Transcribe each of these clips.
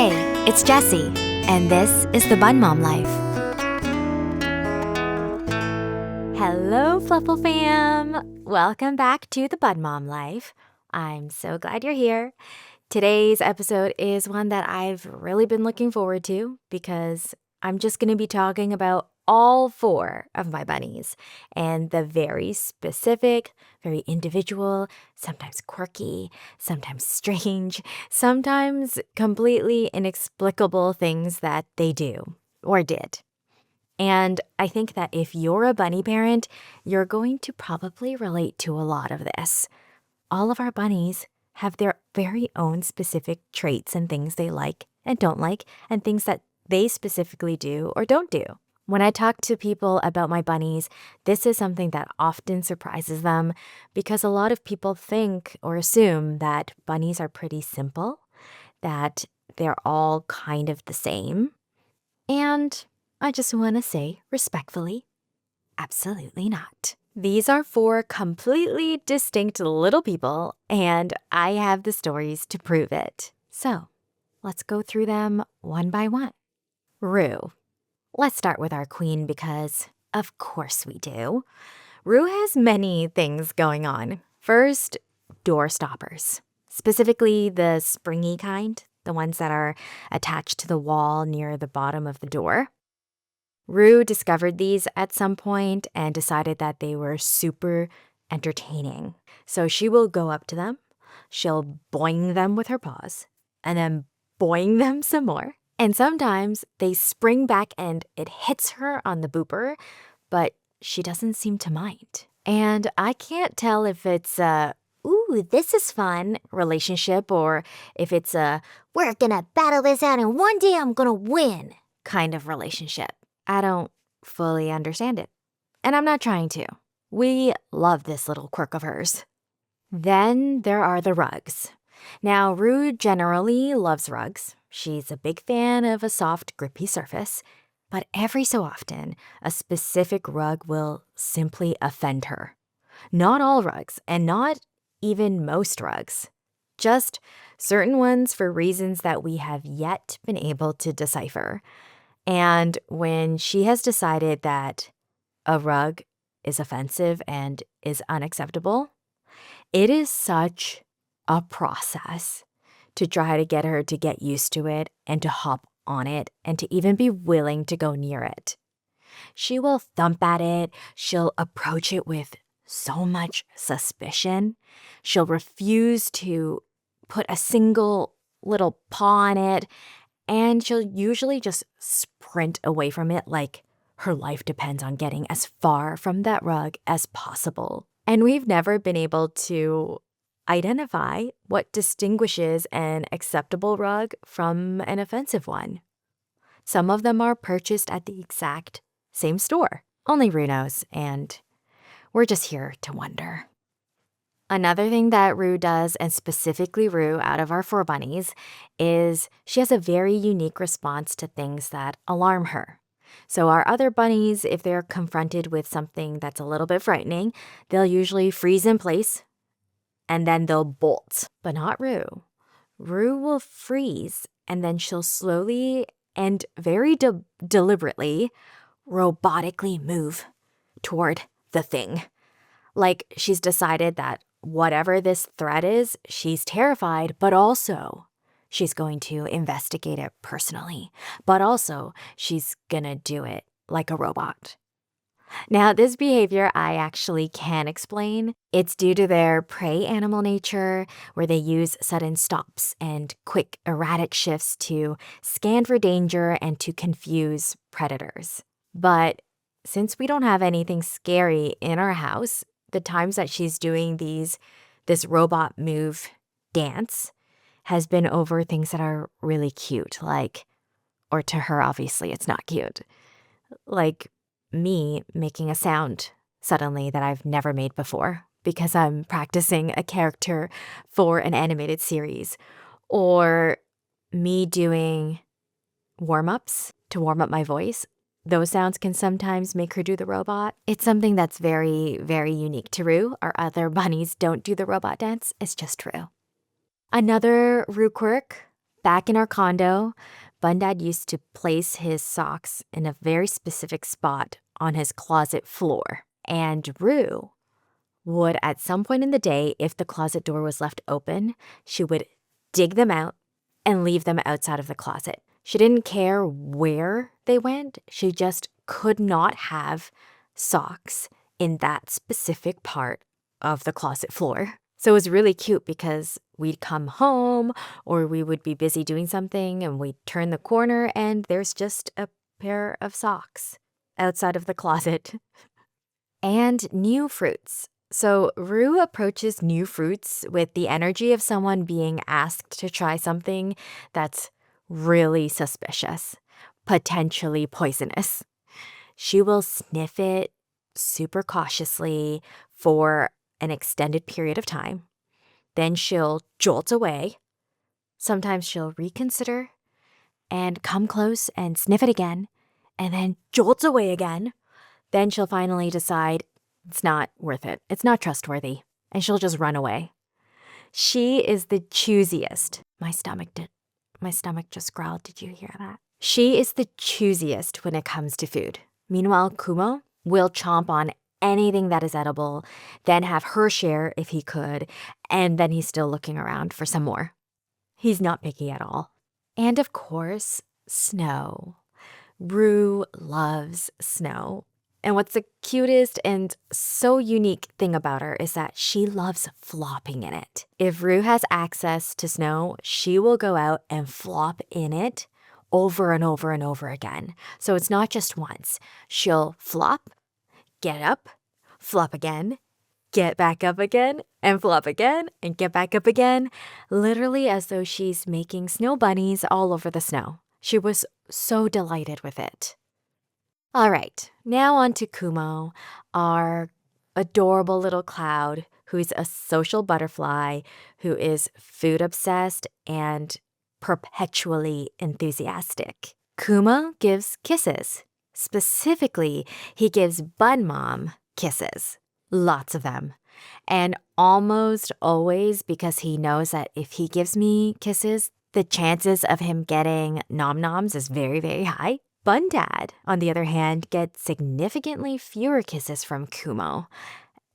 Hey, it's Jessie, and this is the Bun Mom Life. Hello, Fluffle Fam! Welcome back to the Bun Mom Life. I'm so glad you're here. Today's episode is one that I've really been looking forward to because I'm just going to be talking about all 4 of my bunnies and the very specific, very individual, sometimes quirky, sometimes strange, sometimes completely inexplicable things that they do or did. And I think that if you're a bunny parent, you're going to probably relate to a lot of this. All of our bunnies have their very own specific traits and things they like and don't like, and things that they specifically do or don't do. When I talk to people about my bunnies, this is something that often surprises them because a lot of people think or assume that bunnies are pretty simple, that they're all kind of the same. And I just want to say respectfully, absolutely not. These are 4 completely distinct little people, and I have the stories to prove it. So let's go through them one by one. Rue. Let's start with our queen because, of course we do. Rue has many things going on. First, door stoppers. Specifically the springy kind, the ones that are attached to the wall near the bottom of the door. Rue discovered these at some point and decided that they were super entertaining. So she will go up to them, she'll boing them with her paws, and then boing them some more. And sometimes they spring back and it hits her on the booper, but she doesn't seem to mind. And I can't tell if it's a, ooh, this is fun relationship, or if it's a, we're gonna battle this out and one day I'm gonna win kind of relationship. I don't fully understand it. And I'm not trying to. We love this little quirk of hers. Then there are the rugs. Now, Rue generally loves rugs. She's a big fan of a soft, grippy surface. But every so often, a specific rug will simply offend her. Not all rugs, and not even most rugs. Just certain ones for reasons that we have yet been able to decipher. And when she has decided that a rug is offensive and is unacceptable, it is such a process to try to get her to get used to it and to hop on it and to even be willing to go near it. She will thump at it. She'll approach it with so much suspicion. She'll refuse to put a single little paw on it. And she'll usually just sprint away from it like her life depends on getting as far from that rug as possible. And we've never been able to identify what distinguishes an acceptable rug from an offensive one. Some of them are purchased at the exact same store. Only Rue knows, and we're just here to wonder. Another thing that Rue does, and specifically Rue out of our 4 bunnies, is she has a very unique response to things that alarm her. So our other bunnies, if they're confronted with something that's a little bit frightening, they'll usually freeze in place and then they'll bolt. But not Rue. Rue will freeze and then she'll slowly and very deliberately, robotically move toward the thing. Like she's decided that whatever this threat is, she's terrified, but also she's going to investigate it personally. But also she's gonna do it like a robot. Now, this behavior I actually can explain. It's due to their prey animal nature, where they use sudden stops and quick, erratic shifts to scan for danger and to confuse predators. But since we don't have anything scary in our house, the times that she's doing this robot move dance has been over things that are really cute, like, or to her, obviously, it's not cute, like me making a sound suddenly that I've never made before because I'm practicing a character for an animated series, or me doing warm-ups to warm up my voice. Those sounds can sometimes make her do the robot. It's something that's very, very unique to Rue. Our other bunnies don't do the robot dance. It's just Rue. Another Rue quirk, Back in our condo, Bundad used to place his socks in a very specific spot on his closet floor. And Rue would, at some point in the day, if the closet door was left open, she would dig them out and leave them outside of the closet. She didn't care where they went. She just could not have socks in that specific part of the closet floor. So it was really cute because we'd come home or we would be busy doing something and we'd turn the corner and there's just a pair of socks outside of the closet. And new fruits. So Rue approaches new fruits with the energy of someone being asked to try something that's really suspicious, potentially poisonous. She will sniff it super cautiously for an extended period of time. Then she'll jolt away. Sometimes she'll reconsider and come close and sniff it again, and then jolt away again. Then she'll finally decide it's not worth it. It's not trustworthy, and she'll just run away. She is the choosiest. My stomach just growled. Did you hear that? She is the choosiest when it comes to food. Meanwhile, Kumo will chomp on anything that is edible, then have her share if he could, and then he's still looking around for some more. He's not picky at all. And of course, snow. Rue loves snow. And what's the cutest and so unique thing about her is that she loves flopping in it. If Rue has access to snow, she will go out and flop in it over and over and over again. So it's not just once. She'll flop, get up, flop again, get back up again, and flop again, and get back up again, literally as though she's making snow bunnies all over the snow. She was so delighted with it. All right, now on to Kumo, our adorable little cloud who's a social butterfly, who is food obsessed and perpetually enthusiastic. Kumo gives kisses. Specifically, he gives Bun Mom kisses. Lots of them. And almost always because he knows that if he gives me kisses, the chances of him getting nom-noms is very, very high. Bun Dad, on the other hand, gets significantly fewer kisses from Kumo.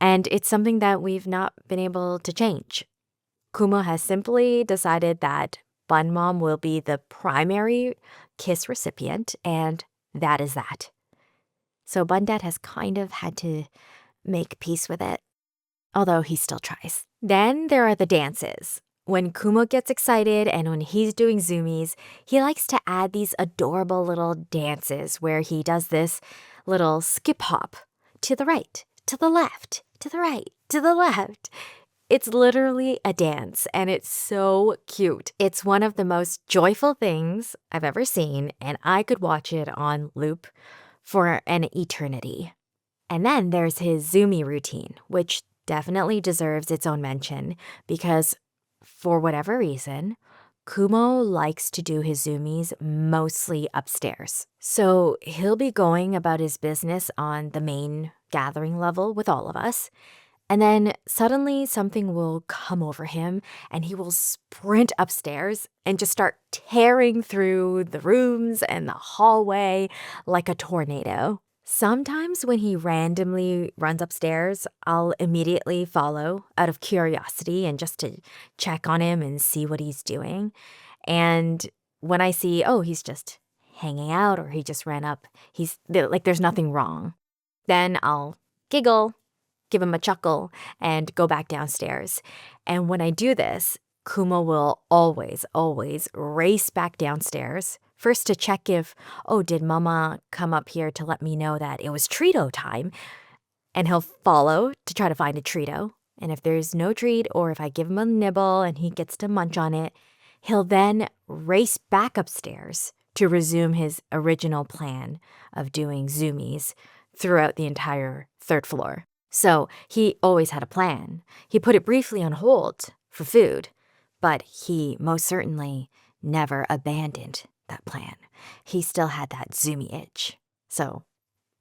And it's something that we've not been able to change. Kumo has simply decided that Bun Mom will be the primary kiss recipient, and that is that. So Bun Dad has kind of had to make peace with it, although he still tries. Then there are the dances. When Kumo gets excited and when he's doing zoomies, he likes to add these adorable little dances where he does this little skip hop to the right, to the left, to the right, to the left. It's literally a dance, and it's so cute. It's one of the most joyful things I've ever seen, and I could watch it on loop for an eternity. And then there's his zoomie routine, which definitely deserves its own mention because for whatever reason, Kumo likes to do his zoomies mostly upstairs. So he'll be going about his business on the main gathering level with all of us. And then suddenly something will come over him and he will sprint upstairs and just start tearing through the rooms and the hallway like a tornado. Sometimes when he randomly runs upstairs, I'll immediately follow out of curiosity and just to check on him and see what he's doing. And when I see, oh, he's just hanging out or he just ran up, there's nothing wrong. Then I'll giggle, give him a chuckle, and go back downstairs. And when I do this, Kumo will always race back downstairs. First to check if, did Mama come up here to let me know that it was Treato time? And he'll follow to try to find a Treato. And if there's no treat, or if I give him a nibble and he gets to munch on it, he'll then race back upstairs to resume his original plan of doing zoomies throughout the entire third floor. So he always had a plan. He put it briefly on hold for food, but he most certainly never abandoned that plan. He still had that zoomie itch. So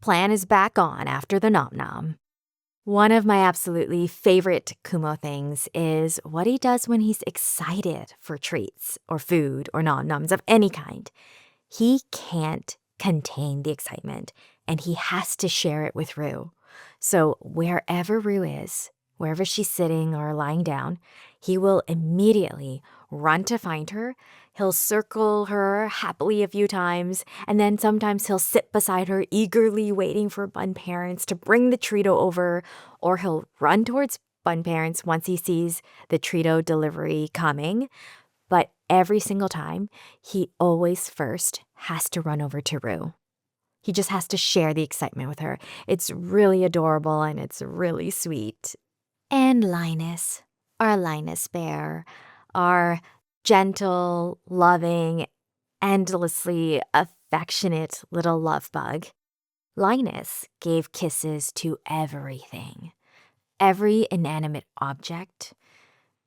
plan is back on after the nom-nom. One of my absolutely favorite Kumo things is what he does when he's excited for treats or food or nom-noms of any kind. He can't contain the excitement, and he has to share it with Rue. So wherever Rue is, wherever she's sitting or lying down, he will immediately run to find her. He'll circle her happily a few times, and then sometimes he'll sit beside her, eagerly waiting for Bun Parents to bring the Treato over, or he'll run towards Bun Parents once he sees the Treato delivery coming. But every single time, he always first has to run over to Rue. He just has to share the excitement with her. It's really adorable and it's really sweet. And Linus, our Linus bear, our gentle, loving, endlessly affectionate little love bug. Linus gave kisses to everything, every inanimate object.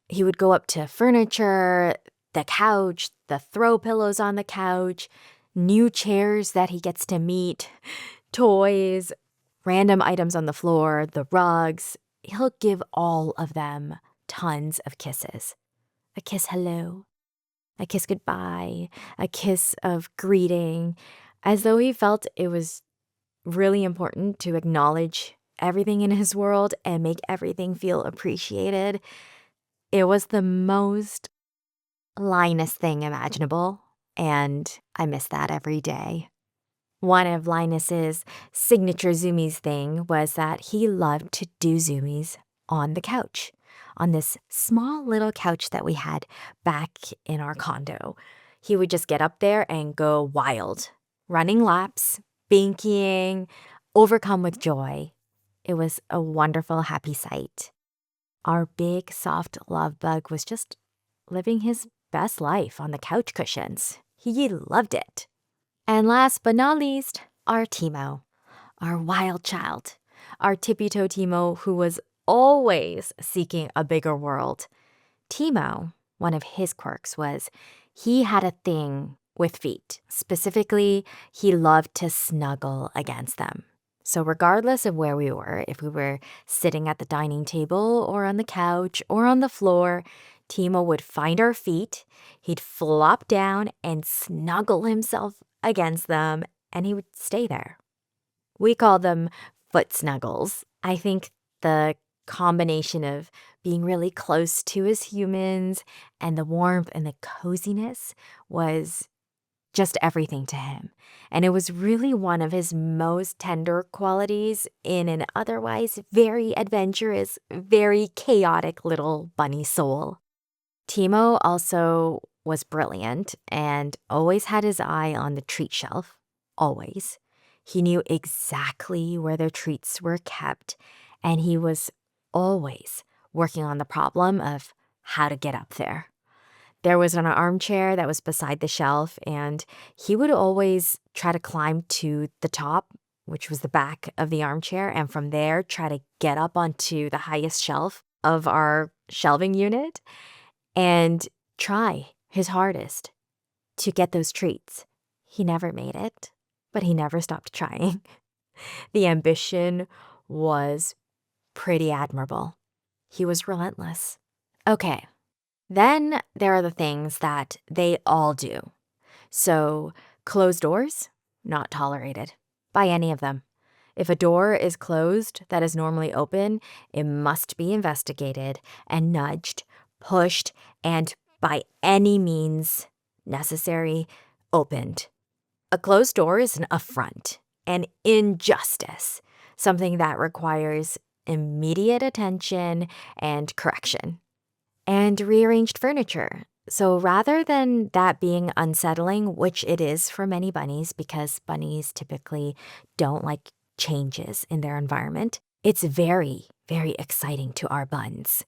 He would go up to furniture, the couch, the throw pillows on the couch, new chairs that he gets to meet, toys, random items on the floor, the rugs. He'll give all of them tons of kisses. A kiss hello, a kiss goodbye, a kiss of greeting, as though he felt it was really important to acknowledge everything in his world and make everything feel appreciated. It was the most Linus thing imaginable, and I miss that every day. One of Linus's signature zoomies thing was that he loved to do zoomies on the couch, on this small little couch that we had back in our condo. He would just get up there and go wild, running laps, binkying, overcome with joy. It was a wonderful, happy sight. Our big, soft love bug was just living his best life on the couch cushions. He loved it. And last but not least, our Timo, our wild child, our tippy-toe Timo who was always seeking a bigger world. Timo, one of his quirks was he had a thing with feet. Specifically, he loved to snuggle against them. So regardless of where we were, if we were sitting at the dining table or on the couch or on the floor, Timo would find our feet, he'd flop down and snuggle himself against them, and he would stay there. We call them foot snuggles. I think the combination of being really close to his humans and the warmth and the coziness was just everything to him. And it was really one of his most tender qualities in an otherwise very adventurous, very chaotic little bunny soul. Timo also was brilliant and always had his eye on the treat shelf. Always. He knew exactly where their treats were kept, and he was always working on the problem of how to get up there. There was an armchair that was beside the shelf, and he would always try to climb to the top, which was the back of the armchair, and from there try to get up onto the highest shelf of our shelving unit and try his hardest to get those treats. He never made it, but he never stopped trying. The ambition was pretty admirable. He was relentless. Okay. Then there are the things that they all do. So, closed doors, not tolerated by any of them. If a door is closed that is normally open, it must be investigated and nudged, pushed, and by any means necessary, opened. A closed door is an affront, an injustice, something that requires immediate attention and correction. And rearranged furniture. So rather than that being unsettling, which it is for many bunnies because bunnies typically don't like changes in their environment, it's very, very exciting to our buns.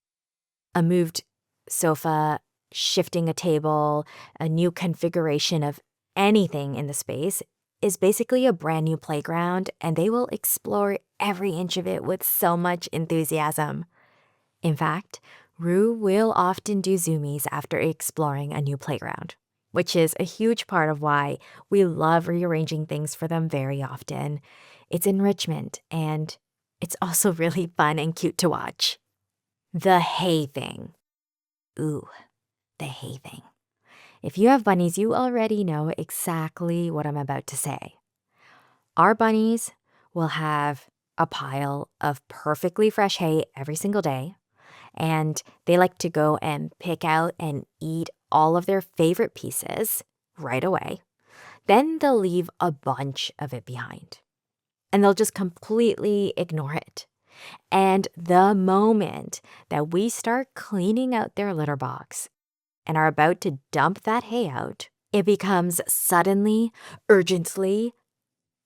A moved sofa, shifting a table, a new configuration of anything in the space is basically a brand new playground, and they will explore every inch of it with so much enthusiasm. In fact, Rue will often do zoomies after exploring a new playground, which is a huge part of why we love rearranging things for them very often. It's enrichment and It's also really fun and cute to watch. The hay thing. Ooh, the hay thing. If you have bunnies, you already know exactly what I'm about to say. Our bunnies will have a pile of perfectly fresh hay every single day, and they like to go and pick out and eat all of their favorite pieces right away. Then they'll leave a bunch of it behind, and they'll just completely ignore it. And the moment that we start cleaning out their litter box and are about to dump that hay out, it becomes suddenly, urgently,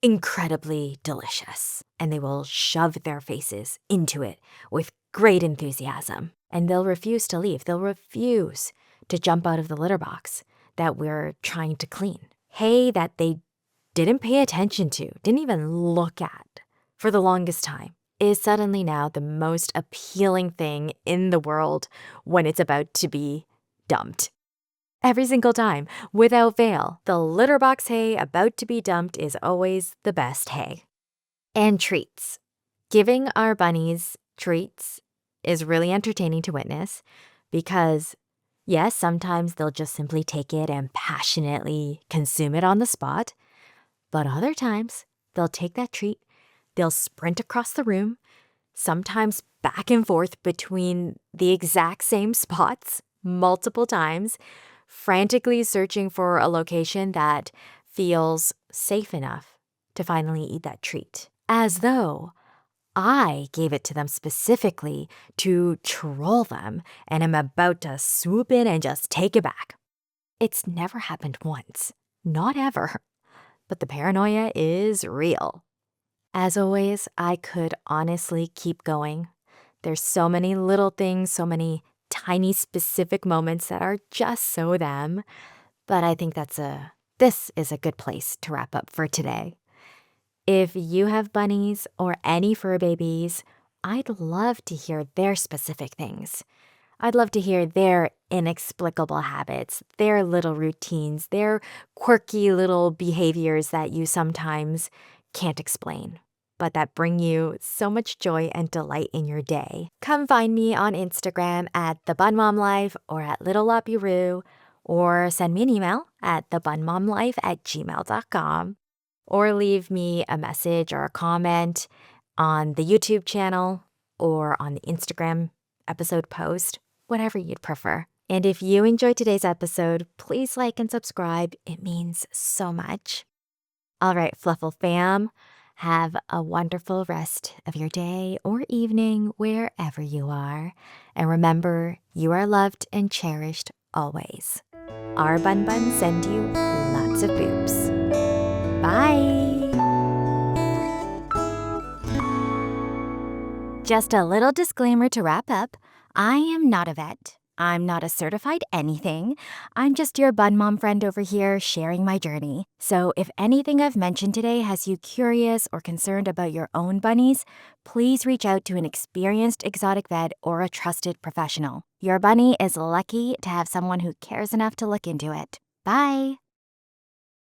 incredibly delicious. And they will shove their faces into it with great enthusiasm. And they'll refuse to leave. They'll refuse to jump out of the litter box that we're trying to clean. Hay that they didn't pay attention to, didn't even look at for the longest time, is suddenly now the most appealing thing in the world when it's about to be dumped. Every single time, without fail, the litter box hay about to be dumped is always the best hay. And treats. Giving our bunnies treats is really entertaining to witness because, yes, sometimes they'll just simply take it and passionately consume it on the spot, but other times they'll take that treat, they'll sprint across the room, sometimes back and forth between the exact same spots multiple times, frantically searching for a location that feels safe enough to finally eat that treat, as though I gave it to them specifically to troll them and am about to swoop in and just take it back. It's never happened once, not ever, but the paranoia is real. As always, I could honestly keep going. There's so many little things, so many tiny specific moments that are just so them. But I think this is a good place to wrap up for today. If you have bunnies or any fur babies, I'd love to hear their specific things. I'd love to hear their inexplicable habits, their little routines, their quirky little behaviors that you sometimes can't explain, but that bring you so much joy and delight in your day. Come find me on Instagram at thebunmomlife or at littlelopuroo, or send me an email at thebunmomlife@gmail.com, or leave me a message or a comment on the YouTube channel or on the Instagram episode post, whatever you'd prefer. And if you enjoyed today's episode, please like and subscribe. It means so much. All right, Fluffle Fam. Have a wonderful rest of your day or evening wherever you are. And remember, you are loved and cherished always. Our Bun Buns send you lots of boobs. Bye! Just a little disclaimer to wrap up. I am not a vet. I'm not a certified anything. I'm just your bun mom friend over here sharing my journey. So if anything I've mentioned today has you curious or concerned about your own bunnies, please reach out to an experienced exotic vet or a trusted professional. Your bunny is lucky to have someone who cares enough to look into it. Bye!